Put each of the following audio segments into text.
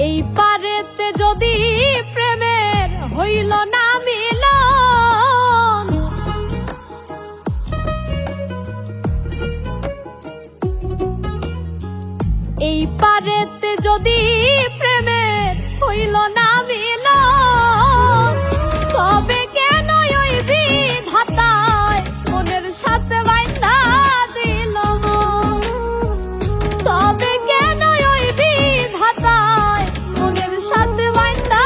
এই পারেতে যদি প্রেমের হইল না মিলন, এই পারেতে যদি প্রেমের হইল না মিলন, তবে কেন ওই বিধাতায় মনের সাথে বাইন্ধা দিল মন? তবে কেন ওই বিধাতায় মনের সাথে বাইন্ধা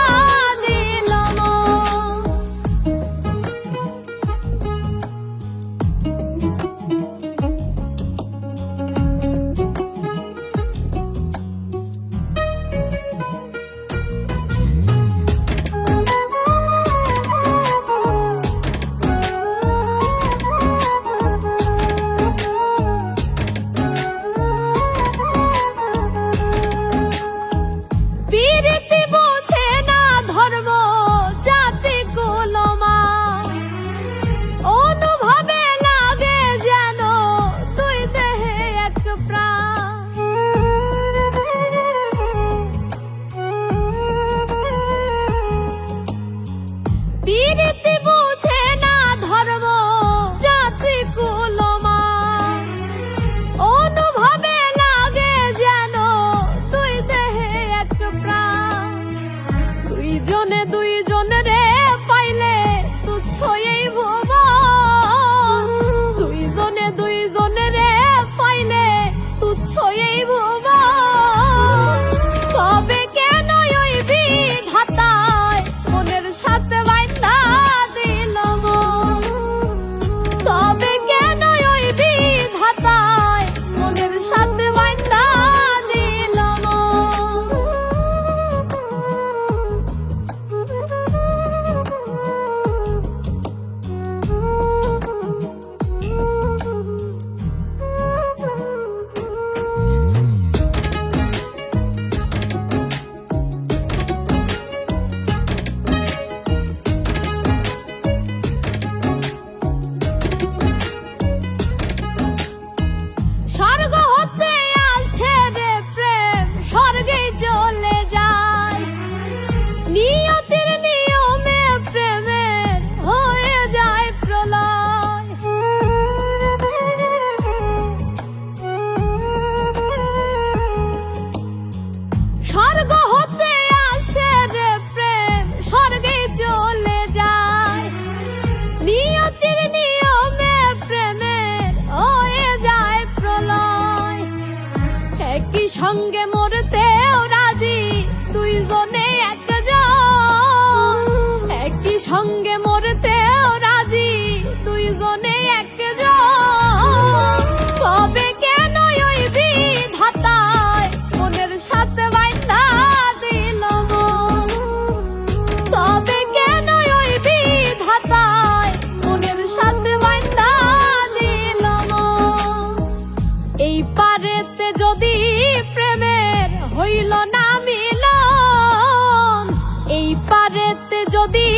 দিল মন? পিরিতি বোঝে না ধর্ম জাতি কুলমান, অনুভবে লাগে যেন দুই দেহে এক প্রাণ। পিরিতি বোঝে না ধর্ম জাতি কুলমান, অনুভবে লাগে যেন দুই দেহে এক প্রাণ। দুইজনে দুইজনরে পাইলে তুচ্ছ এই ভুবন, দুইজনে দুইজনরে পাইলে তুচ্ছ এই ভুবন। তবে কেন ওই বিধাতায় মনের সাথে বাইন্ধা দিল মন? তবে কেন ওই বিধাতায় মনের সাথে বাইন্ধা দিল মন? স্বর্গ হতে আসে রে প্রেম, স্বর্গে চলে যায়। নিয়তির নিয়মে প্রেমের হয়ে যায় প্রলয়। স্বর্গ হতে আসে রে প্রেম, স্বর্গে চলে যায়। নিয়তির নিয়মে প্রেমের হয়ে যায় প্রলয়। একই সঙ্গে মরতেও রাজি দুইজনে একজন, একই সঙ্গে মরতেও রাজি দুইজনে একজন। তবে কেন ওই বিধাতায় মনের সাথে বাইন্ধা দিল মন? তবে কেন ওই বিধাতায় মনের সাথে বাইন্ধা দিল মন? এই পারেতে যদি প্রেমের হইল না মিলন, এই পারেতে যদি